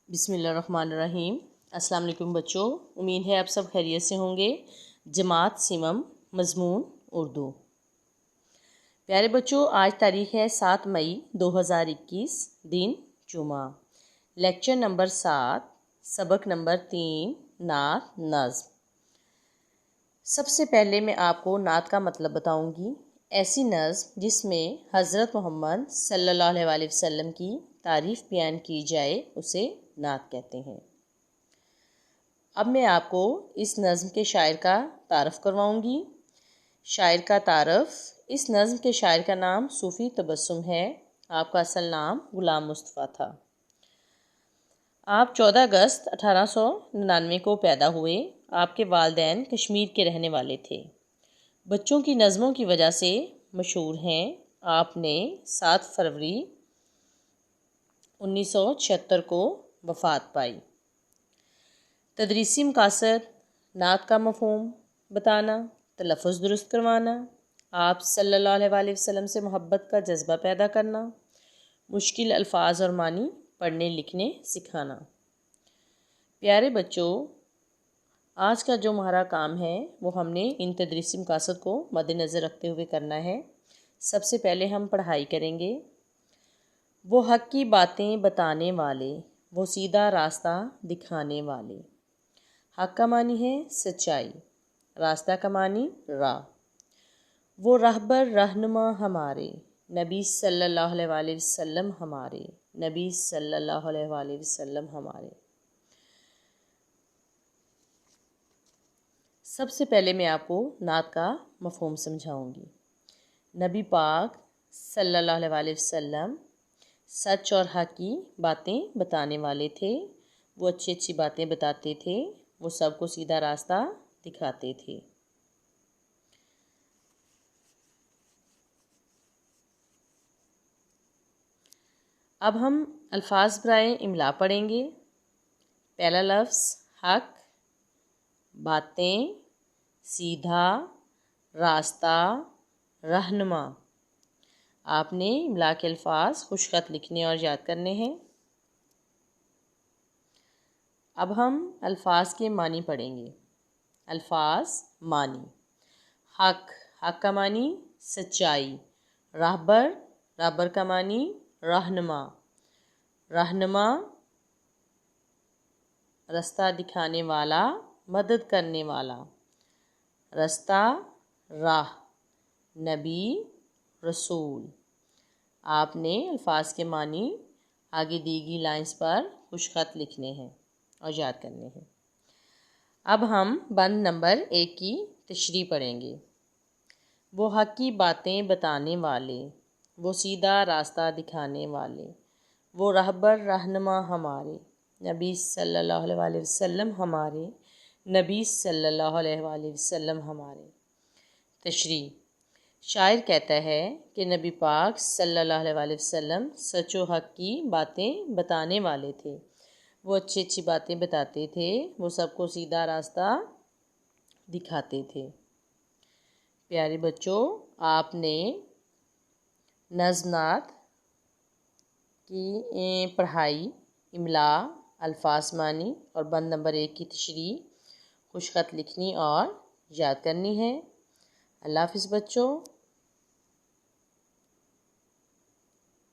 بسم اللہ الرحمن الرحیم۔ السلام علیکم بچوں، امید ہے آپ سب خیریت سے ہوں گے۔ جماعت سیمم، مضمون اردو۔ پیارے بچوں، آج تاریخ ہے 7 مئی 2021، دن جمعہ۔ لیکچر نمبر 7، سبق نمبر 3، نعت نظم۔ سب سے پہلے میں آپ کو نعت کا مطلب بتاؤں گی۔ ایسی نظم جس میں حضرت محمد صلی اللہ علیہ وسلم کی تعریف بیان کی جائے اسے نعت کہتے ہیں۔ اب میں آپ کو اس نظم کے شاعر کا تعارف کرواؤں گی۔ شاعر کا تعارف: اس نظم کے شاعر کا نام صوفی تبسم ہے۔ آپ کا اصل نام غلام مصطفیٰ تھا۔ آپ 14 اگست 1899 کو پیدا ہوئے۔ آپ کے والدین کشمیر کے رہنے والے تھے۔ بچوں کی نظموں کی وجہ سے مشہور ہیں۔ آپ نے 7 فروری 1976 کو وفات پائی۔ تدریسی مقاصد: نعت کا مفہوم بتانا، تلفظ درست کروانا، آپ صلی اللہ علیہ وسلم سے محبت کا جذبہ پیدا کرنا، مشکل الفاظ اور معنی پڑھنے لکھنے سکھانا۔ پیارے بچوں، آج کا جو ہمارا کام ہے وہ ہم نے ان تدریسی مقاصد کو مد نظر رکھتے ہوئے کرنا ہے۔ سب سے پہلے ہم پڑھائی کریں گے۔ وہ حق کی باتیں بتانے والے، وہ سیدھا راستہ دکھانے والے۔ حق کا معنی ہے سچائی، راستہ کا معنی راہ۔ وہ رہبر رہنما ہمارے، نبی صلی اللہ علیہ وسلم ہمارے، نبی صلی اللہ علیہ وسلم ہمارے۔ سب سے پہلے میں آپ کو نعت کا مفہوم سمجھاؤں گی۔ نبی پاک صلی اللہ علیہ وسلم سچ اور حق کی باتیں بتانے والے تھے۔ وہ اچھی اچھی باتیں بتاتے تھے، وہ سب کو سیدھا راستہ دکھاتے تھے۔ اب ہم الفاظ برائے املا پڑھیں گے۔ پہلا لفظ حق، باتیں، سیدھا، راستہ، رہنما۔ آپ نے املا کے الفاظ خوش خط لکھنے اور یاد کرنے ہیں۔ اب ہم الفاظ کے معنی پڑھیں گے۔ الفاظ معنی: حق، حق کا معنی سچائی۔ رہبر، رہبر کا معنی رہنما۔ رہنما، راستہ دکھانے والا، مدد کرنے والا۔ راستہ، راہ۔ نبی، رسول۔ آپ نے الفاظ کے معنی آگے دی گئی لائنز پر خوش خط لکھنے ہیں اور یاد کرنے ہیں۔ اب ہم بند نمبر 1 کی تشریح پڑھیں گے۔ وہ حق کی باتیں بتانے والے، وہ سیدھا راستہ دکھانے والے، وہ رہبر رہنما ہمارے، نبی صلی اللہ علیہ وسلم ہمارے، نبی صلی اللہ علیہ وسلم ہمارے۔ تشریح: شاعر کہتا ہے کہ نبی پاک صلی اللہ علیہ وسلم سچ و حق کی باتیں بتانے والے تھے۔ وہ اچھی اچھی باتیں بتاتے تھے، وہ سب کو سیدھا راستہ دکھاتے تھے۔ پیارے بچوں، آپ نے نظم نعت کی پڑھائی، املا، الفاظ معنی اور بند نمبر 1 کی تشریح خوش خط لکھنی اور یاد کرنی ہے۔ اللہ حافظ بچوں۔